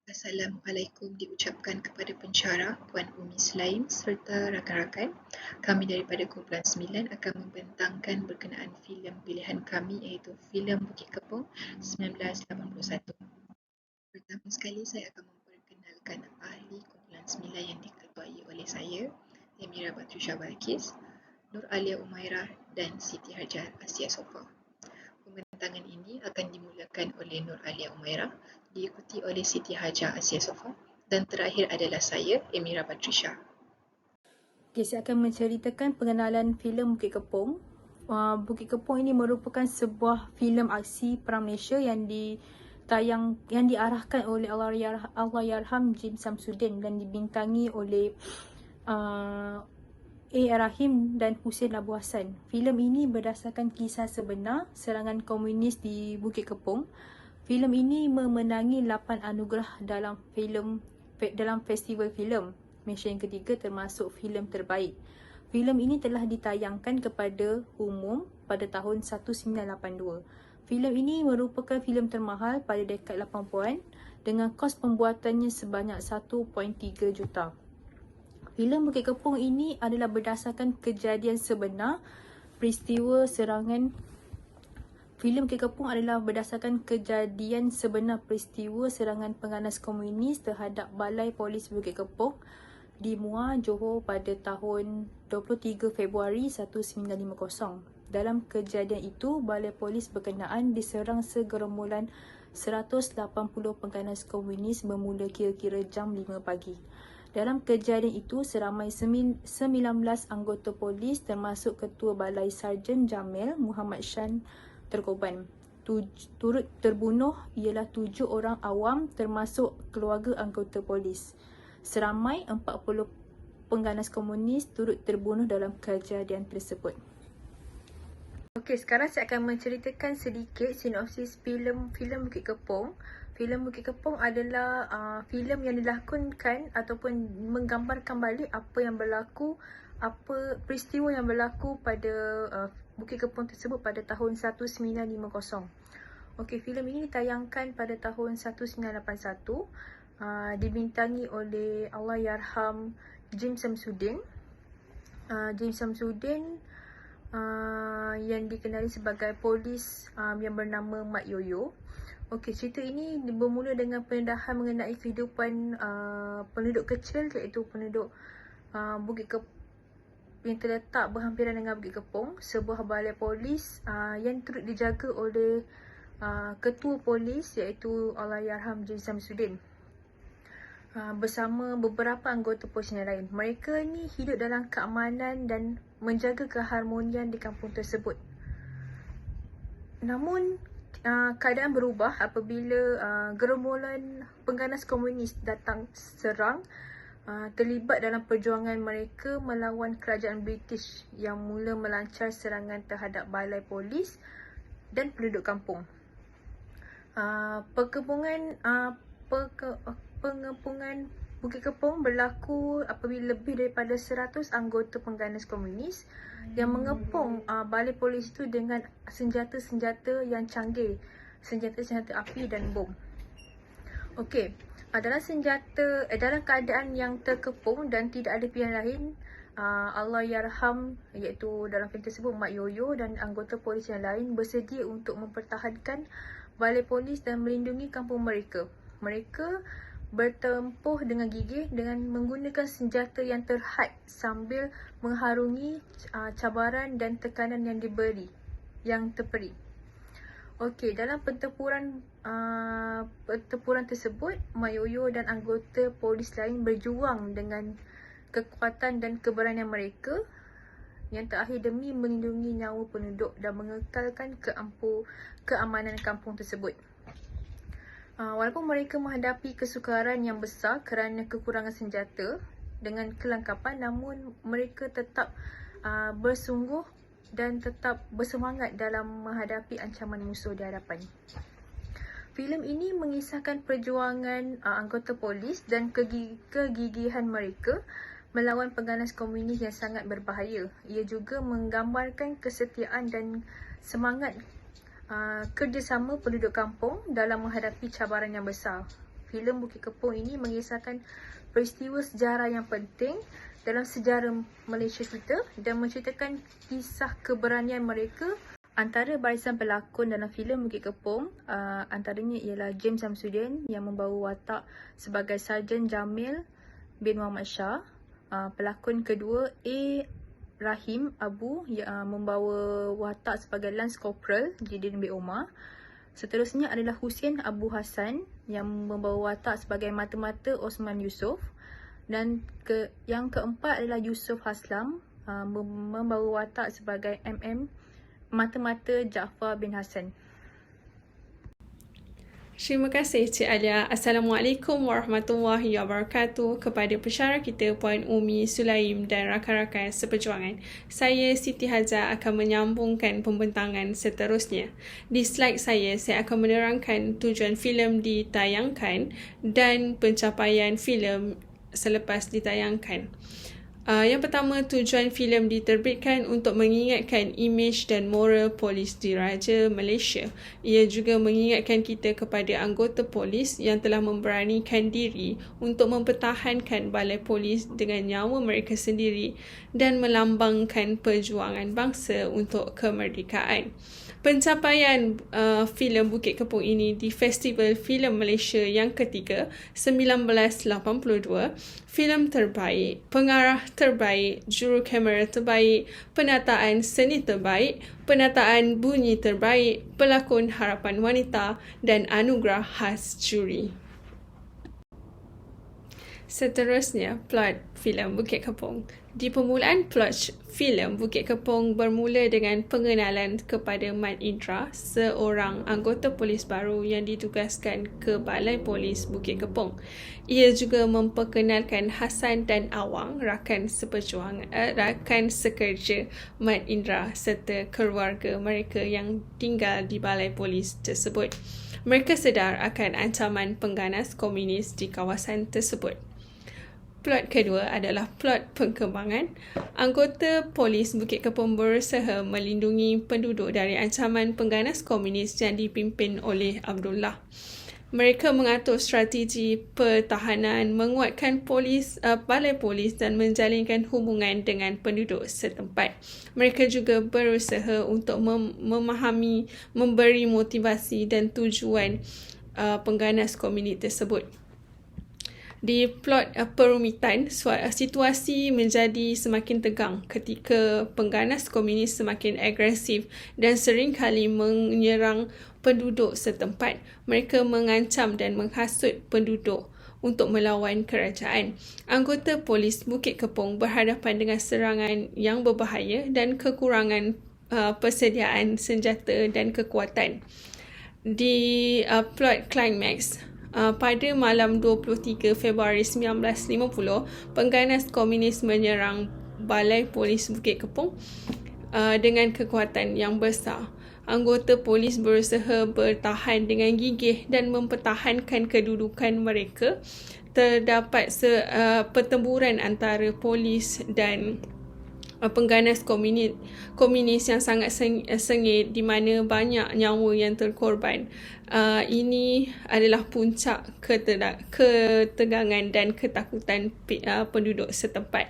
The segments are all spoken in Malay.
Assalamualaikum diucapkan kepada pensyarah Puan Umi Sulaim serta rakan-rakan. Kami daripada kumpulan 9 akan membentangkan berkenaan filem pilihan kami iaitu filem Bukit Kepong 1981. Pertama sekali saya akan memperkenalkan ahli kumpulan 9 yang diketuai oleh saya, Emira Batrisha Balkis, Nur Alia Umairah dan Siti Hajar Asia Sofa. Pembentangan ini akan dimulakan oleh Nur Alia Umairah, diikuti oleh Siti Hajar Asia Sofa dan terakhir adalah saya, Emira Batrisha. Okay, saya akan menceritakan pengenalan filem Bukit Kepong. Bukit Kepong ini merupakan sebuah filem aksi Perang Malaysia yang diarahkan oleh Allahyarham Jim Samsudin dan dibintangi oleh A.R. Rahim dan Hussein Abu Hassan. Filem ini berdasarkan kisah sebenar serangan komunis di Bukit Kepong. Filem ini memenangi 8 anugerah dalam festival filem Malaysia yang ketiga termasuk filem terbaik. Filem ini telah ditayangkan kepada umum pada tahun 1982. Filem ini merupakan filem termahal pada dekad 80-an dengan kos pembuatannya sebanyak 1.3 juta. Filem Bukit Kepong ini adalah berdasarkan kejadian sebenar peristiwa serangan Filem Bukit Kepong adalah berdasarkan kejadian sebenar peristiwa serangan pengganas komunis terhadap Balai Polis Bukit Kepong di Muar, Johor pada tahun 23 Februari 1950. Dalam kejadian itu, Balai Polis berkenaan diserang segerombolan 180 pengganas komunis bermula kira-kira jam 5 pagi. Dalam kejadian itu, seramai 19 anggota polis termasuk Ketua Balai Sarjan Jamil Muhammad Shan terkorban. Turut terbunuh ialah 7 orang awam termasuk keluarga anggota polis. Seramai 40 pengganas komunis turut terbunuh dalam kejadian tersebut. Okey, sekarang saya akan menceritakan sedikit sinopsis filem Bukit Kepong. Filem Bukit Kepong adalah filem yang dilakonkan ataupun menggambarkan balik apa yang berlaku, peristiwa yang berlaku pada Bukit Kepong tersebut pada tahun 1950. Okey, filem ini ditayangkan pada tahun 1981. Dibintangi oleh Allahyarham Jim Samsudin. Jim Samsudin yang dikenali sebagai polis yang bernama Mat Yoyo. Okey, cerita ini bermula dengan pendedahan mengenai kehidupan penduduk kecil iaitu penduduk Bukit Kepong yang terletak berhampiran dengan Bukit Kepong, sebuah balai polis yang turut dijaga oleh ketua polis iaitu Allahyarham Jim Samsudin bersama beberapa anggota polis yang lain. Mereka ni hidup dalam keamanan dan menjaga keharmonian di kampung tersebut. Namun keadaan berubah apabila gerombolan pengganas komunis datang serang, terlibat dalam perjuangan mereka melawan kerajaan British yang mula melancar serangan terhadap balai polis dan penduduk kampung. Pengepungan Bukit Kepong berlaku apabila lebih daripada 100 anggota pengganas komunis yang mengepung balai polis itu dengan senjata-senjata yang canggih, senjata-senjata api dan bom. Okey, dalam keadaan yang terkepung dan tidak ada pilihan lain, Allahyarham iaitu dalam filem tersebut Mat Yoyo dan anggota polis yang lain bersedia untuk mempertahankan balai polis dan melindungi kampung mereka. Mereka bertempuh dengan gigih dengan menggunakan senjata yang terhad sambil mengharungi cabaran dan tekanan yang terperi. Okey, dalam pertempuran tersebut, Mat Yoyo dan anggota polis lain berjuang dengan kekuatan dan keberanian mereka yang terakhir demi melindungi nyawa penduduk dan mengekalkan keamanan kampung tersebut. Walaupun mereka menghadapi kesukaran yang besar kerana kekurangan senjata dengan kelengkapan, namun mereka tetap bersungguh dan tetap bersemangat dalam menghadapi ancaman musuh di hadapan. Filem ini mengisahkan perjuangan anggota polis dan kegigihan mereka melawan pengganas komunis yang sangat berbahaya. Ia juga menggambarkan kesetiaan dan semangat kerjasama penduduk kampung dalam menghadapi cabaran yang besar. Filem Bukit Kepong ini mengisahkan peristiwa sejarah yang penting dalam sejarah Malaysia kita dan menceritakan kisah keberanian mereka. Antara barisan pelakon dalam filem Bukit Kepong antaranya ialah James Samsudin yang membawa watak sebagai Sarjan Jamil bin Muhammad Shah. Pelakon kedua A. Rahim Abu yang membawa watak sebagai Lance Corporal Jidin bin Omar. Seterusnya adalah Hussein Abu Hassan yang membawa watak sebagai mata-mata Osman Yusof. Dan yang keempat adalah Yusof Haslam membawa watak sebagai mata-mata Jaafar bin Hassan. Terima kasih Cik Alia. Assalamualaikum warahmatullahi wabarakatuh kepada pensyarah kita Puan Umi Sulaim dan rakan-rakan seperjuangan. Saya Siti Haza akan menyambungkan pembentangan seterusnya. Di slide saya akan menerangkan tujuan filem ditayangkan dan pencapaian filem selepas ditayangkan. Yang pertama, tujuan filem diterbitkan untuk mengingatkan imej dan moral polis diraja Malaysia. Ia juga mengingatkan kita kepada anggota polis yang telah memberanikan diri untuk mempertahankan balai polis dengan nyawa mereka sendiri dan melambangkan perjuangan bangsa untuk kemerdekaan. Pencapaian filem Bukit Kepong ini di Festival Filem Malaysia yang ketiga 1982, filem terbaik, pengarah terbaik, juru kamera terbaik, penataan seni terbaik, penataan bunyi terbaik, pelakon harapan wanita dan anugerah khas juri. Seterusnya, plot filem Bukit Kepong. Di permulaan plot filem Bukit Kepong bermula dengan pengenalan kepada Mat Indra, seorang anggota polis baru yang ditugaskan ke Balai Polis Bukit Kepong. Ia juga memperkenalkan Hasan dan Awang, rakan sekerja Mat Indra serta keluarga mereka yang tinggal di Balai Polis tersebut. Mereka sedar akan ancaman pengganas komunis di kawasan tersebut. Plot kedua adalah plot perkembangan. Anggota polis Bukit Kepong berusaha melindungi penduduk dari ancaman pengganas komunis yang dipimpin oleh Abdullah. Mereka mengatur strategi pertahanan, menguatkan balai polis dan menjalinkan hubungan dengan penduduk setempat. Mereka juga berusaha untuk memahami, memberi motivasi dan tujuan pengganas komunis tersebut. Di plot perumitan, situasi menjadi semakin tegang ketika pengganas komunis semakin agresif dan seringkali menyerang penduduk setempat. Mereka mengancam dan menghasut penduduk untuk melawan kerajaan. Anggota polis Bukit Kepong berhadapan dengan serangan yang berbahaya dan kekurangan persediaan senjata dan kekuatan. Di plot climax, pada malam 23 Februari 1950, pengganas komunis menyerang Balai Polis Bukit Kepong dengan kekuatan yang besar. Anggota polis berusaha bertahan dengan gigih dan mempertahankan kedudukan mereka. Terdapat pertempuran antara polis dan pengganas komunis yang sangat sengit di mana banyak nyawa yang terkorban. Ini adalah puncak ketegangan dan ketakutan penduduk setempat.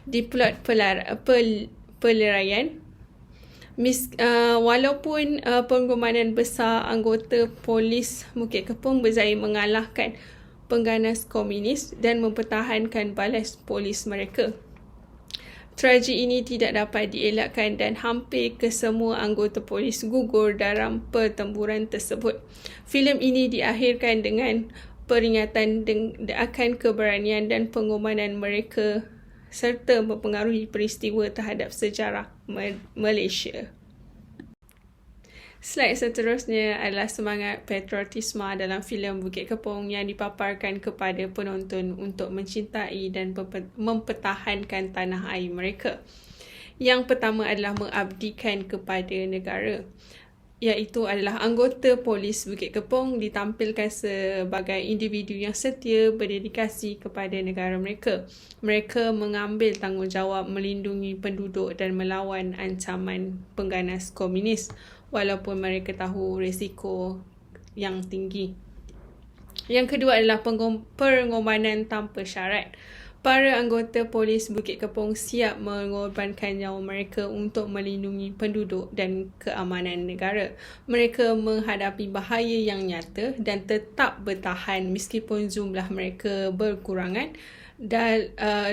Di plot peleraian, walaupun pengorbanan besar, anggota polis Bukit Kepong berjaya mengalahkan pengganas komunis dan mempertahankan balai polis mereka. Tragedi ini tidak dapat dielakkan dan hampir kesemua anggota polis gugur dalam pertempuran tersebut. Filem ini diakhirkan dengan peringatan akan keberanian dan pengorbanan mereka serta mempengaruhi peristiwa terhadap sejarah Malaysia. Slide seterusnya adalah semangat patriotisme dalam filem Bukit Kepong yang dipaparkan kepada penonton untuk mencintai dan mempertahankan tanah air mereka. Yang pertama adalah mengabdikan kepada negara, iaitu adalah anggota polis Bukit Kepong ditampilkan sebagai individu yang setia berdedikasi kepada negara mereka. Mereka mengambil tanggungjawab melindungi penduduk dan melawan ancaman pengganas komunis walaupun mereka tahu risiko yang tinggi. Yang kedua adalah pengorbanan tanpa syarat. Para anggota polis Bukit Kepong siap mengorbankan nyawa mereka untuk melindungi penduduk dan keamanan negara. Mereka menghadapi bahaya yang nyata dan tetap bertahan meskipun jumlah mereka berkurangan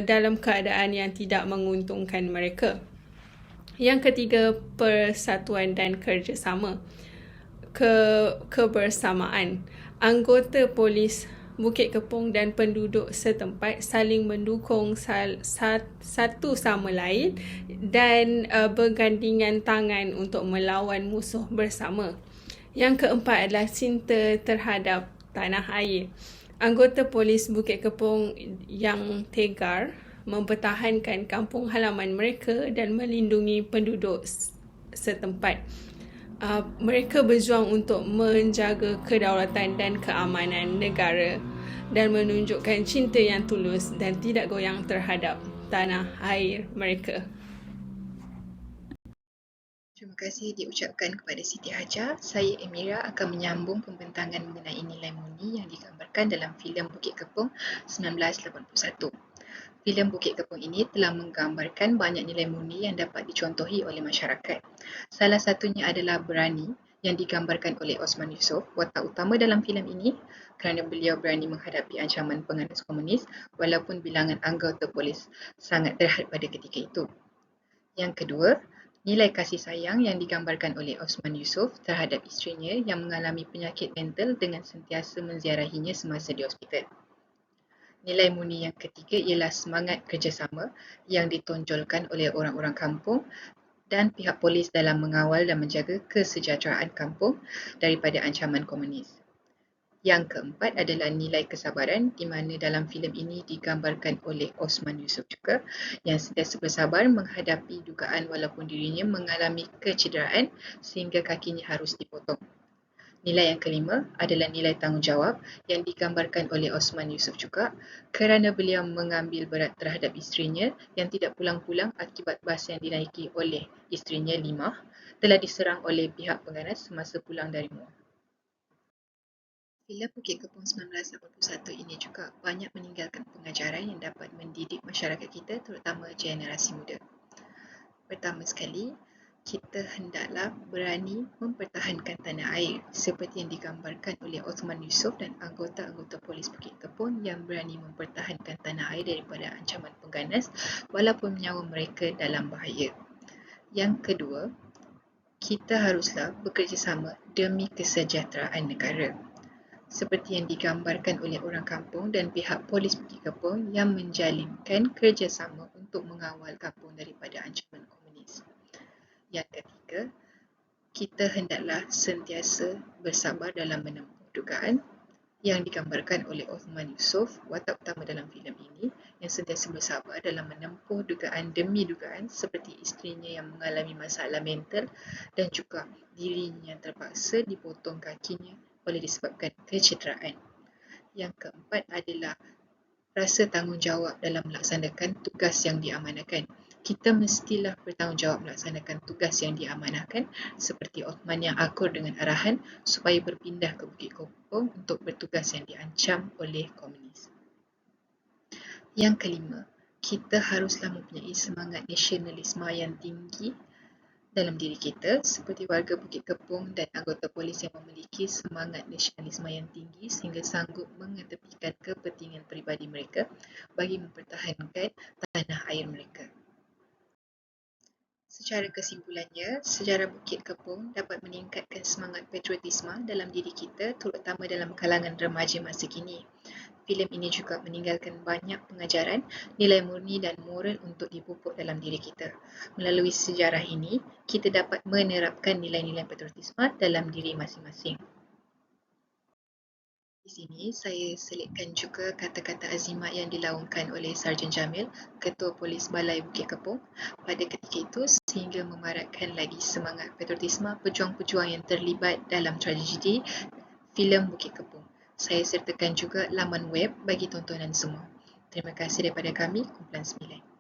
dalam keadaan yang tidak menguntungkan mereka. Yang ketiga, persatuan dan kerjasama. Kebersamaan. Anggota polis Bukit Kepong dan penduduk setempat saling mendukung satu sama lain dan bergandingan tangan untuk melawan musuh bersama. Yang keempat adalah cinta terhadap tanah air. Anggota polis Bukit Kepong yang tegar mempertahankan kampung halaman mereka dan melindungi penduduk setempat. Mereka berjuang untuk menjaga kedaulatan dan keamanan negara dan menunjukkan cinta yang tulus dan tidak goyang terhadap tanah air mereka. Terima kasih diucapkan kepada Siti Hajar. Saya Emira akan menyambung pembentangan mengenai nilai murni yang digambarkan dalam filem Bukit Kepong 1981. Filem Bukit Kepong ini telah menggambarkan banyak nilai murni yang dapat dicontohi oleh masyarakat. Salah satunya adalah berani yang digambarkan oleh Osman Yusof, watak utama dalam filem ini, kerana beliau berani menghadapi ancaman penganas komunis walaupun bilangan anggota polis sangat terhad pada ketika itu. Yang kedua, nilai kasih sayang yang digambarkan oleh Osman Yusof terhadap isterinya yang mengalami penyakit mental dengan sentiasa menziarahinya semasa di hospital. Nilai murni yang ketiga ialah semangat kerjasama yang ditonjolkan oleh orang-orang kampung dan pihak polis dalam mengawal dan menjaga kesejahteraan kampung daripada ancaman komunis. Yang keempat adalah nilai kesabaran di mana dalam filem ini digambarkan oleh Osman Yusof juga yang sentiasa bersabar menghadapi dugaan walaupun dirinya mengalami kecederaan sehingga kakinya harus dipotong. Nilai yang kelima adalah nilai tanggungjawab yang digambarkan oleh Osman Yusof juga kerana beliau mengambil berat terhadap isterinya yang tidak pulang-pulang akibat bas yang dinaiki oleh isterinya Limah telah diserang oleh pihak pengganas semasa pulang dari Muar. Filem Bukit Kepong 1981 ini juga banyak meninggalkan pengajaran yang dapat mendidik masyarakat kita terutama generasi muda. Pertama sekali, kita hendaklah berani mempertahankan tanah air seperti yang digambarkan oleh Osman Yusof dan anggota-anggota polis Bukit Kepong yang berani mempertahankan tanah air daripada ancaman pengganas walaupun nyawa mereka dalam bahaya. Yang kedua, kita haruslah bekerjasama demi kesejahteraan negara seperti yang digambarkan oleh orang kampung dan pihak polis Bukit Kepong yang menjalinkan kerjasama untuk mengawal kampung daripada ancaman komunis. Yang ketiga, kita hendaklah sentiasa bersabar dalam menempuh dugaan yang digambarkan oleh Osman Yusof, watak utama dalam filem ini, yang sentiasa bersabar dalam menempuh dugaan demi dugaan seperti isterinya yang mengalami masalah mental dan juga dirinya yang terpaksa dipotong kakinya oleh disebabkan kecederaan. Yang keempat adalah rasa tanggungjawab dalam melaksanakan tugas yang diamanahkan. Kita mestilah bertanggungjawab melaksanakan tugas yang diamanahkan seperti Osman yang akur dengan arahan supaya berpindah ke Bukit Kepong untuk bertugas yang diancam oleh komunis. Yang kelima, kita haruslah mempunyai semangat nasionalisme yang tinggi dalam diri kita seperti warga Bukit Kepong dan anggota polis yang memiliki semangat nasionalisme yang tinggi sehingga sanggup mengetepikan kepentingan peribadi mereka bagi mempertahankan tanah air mereka. Secara kesimpulannya, sejarah Bukit Kepong dapat meningkatkan semangat patriotisme dalam diri kita terutama dalam kalangan remaja masa kini. Filem ini juga meninggalkan banyak pengajaran, nilai murni dan moral untuk dipupuk dalam diri kita. Melalui sejarah ini, kita dapat menerapkan nilai-nilai patriotisme dalam diri masing-masing. Di sini saya selitkan juga kata-kata azimat yang dilaungkan oleh Sarjan Jamil, Ketua Polis Balai Bukit Kepong pada ketika itu sehingga memaratkan lagi semangat patriotisme pejuang-pejuang yang terlibat dalam tragedi filem Bukit Kepong. Saya sertakan juga laman web bagi tontonan semua. Terima kasih daripada kami, Kumpulan 9.